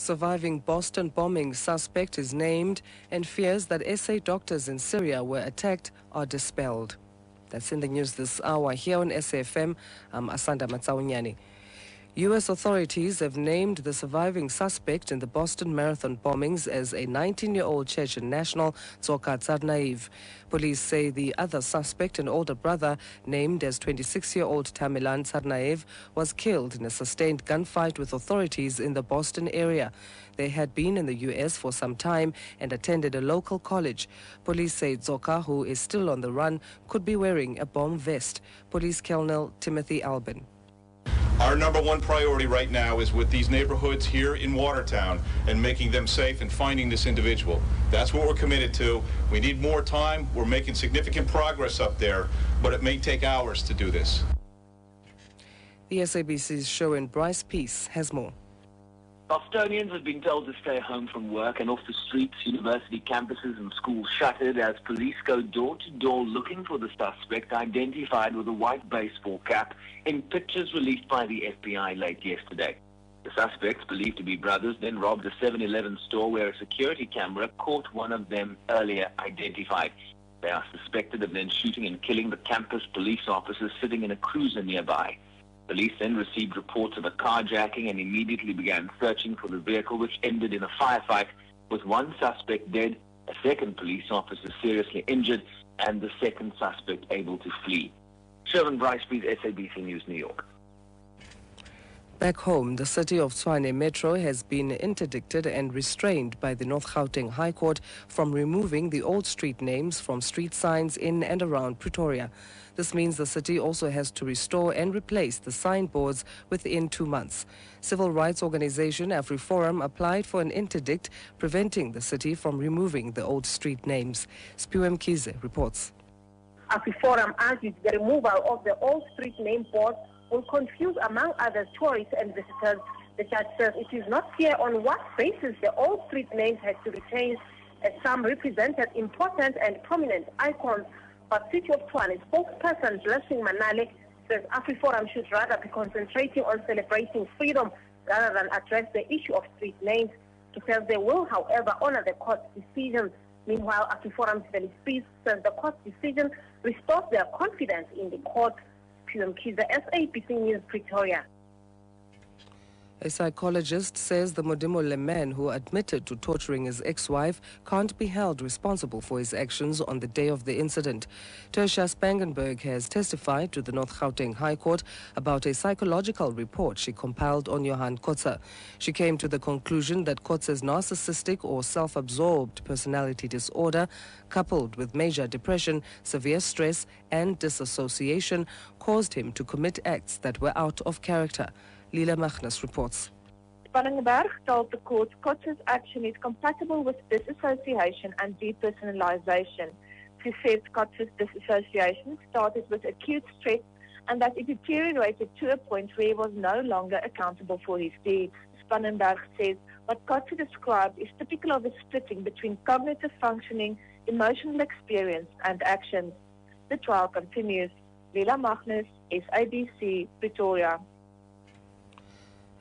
Surviving Boston bombing suspect is named and fears that SA doctors in Syria were attacked are dispelled. That's in the news this hour here on Safm. I'm Asanda Matsaunyani. U.S. authorities have named the surviving suspect in the Boston Marathon bombings as a 19-year-old Chechen national, Tsoka Tsarnaev. Police say the other suspect, an older brother named as 26-year-old Tamilan Tsarnaev, was killed in a sustained gunfight with authorities in the Boston area. They had been in the U.S. for some time and attended a local college. Police say Tsoka, who is still on the run, could be wearing a bomb vest. Police Colonel Timothy Albin. Our number one priority right now is with these neighborhoods here in Watertown and making them safe and finding this individual. That's what we're committed to. We need more time. We're making significant progress up there, but it may take hours to do this. The SABC's show in Bryce Peace has more. Bostonians have been told to stay home from work and off the streets, university campuses and schools shuttered as police go door to door looking for the suspect identified with a white baseball cap in pictures released by the FBI late yesterday. The suspects, believed to be brothers, then robbed a 7-Eleven store where a security camera caught one of them earlier identified. They are suspected of then shooting and killing the campus police officers sitting in a cruiser nearby. Police then received reports of a carjacking and immediately began searching for the vehicle, which ended in a firefight with one suspect dead, a second police officer seriously injured, and the second suspect able to flee. Sherman Bryce, SABC News, New York. Back home, the city of Tshwane Metro has been interdicted and restrained by the North Gauteng High Court from removing the old street names from street signs in and around Pretoria. This means the city also has to restore and replace the signboards within 2 months. Civil rights organization AfriForum applied for an interdict preventing the city from removing the old street names. Safm3pm reports. AfriForum argues the removal of the old street name boards will confuse, among others, tourists and visitors. The judge says it is not clear on what basis the old street names had to be changed, as some represented important and prominent icons. But City of Tshwane spokesperson Blessing Manale says AfriForum should rather be concentrating on celebrating freedom rather than address the issue of street names. He says they will, however, honor the court's decisions. Meanwhile, AfriForum's Veli Spies says the court's decision restores their confidence in the court. SABC News, Pretoria. A psychologist says the Modimolle man who admitted to torturing his ex-wife can't be held responsible for his actions on the day of the incident. Tertia Spangenberg has testified to the North Gauteng High Court about a psychological report she compiled on Johan Kotze. She came to the conclusion that Kotze's narcissistic or self-absorbed personality disorder, coupled with major depression, severe stress and disassociation, caused him to commit acts that were out of character. Lila Magnus reports. Spangenberg told the court Kotze's action is compatible with disassociation and depersonalization. She said Kotze's disassociation started with acute stress and that it deteriorated to a point where he was no longer accountable for his deeds. Spangenberg says what Kotze described is typical of a splitting between cognitive functioning, emotional experience and actions. The trial continues. Lila Magnus, SABC, Pretoria.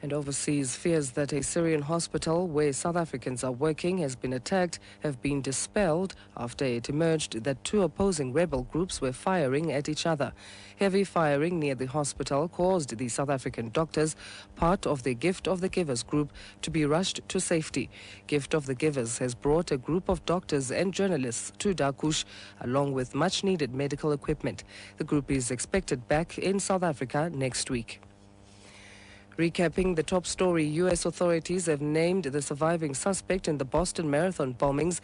And overseas, fears that a Syrian hospital where South Africans are working has been attacked have been dispelled after it emerged that two opposing rebel groups were firing at each other. Heavy firing near the hospital caused the South African doctors, part of the Gift of the Givers group, to be rushed to safety. Gift of the Givers has brought a group of doctors and journalists to Dakush, along with much-needed medical equipment. The group is expected back in South Africa next week. Recapping the top story, U.S. authorities have named the surviving suspect in the Boston Marathon bombings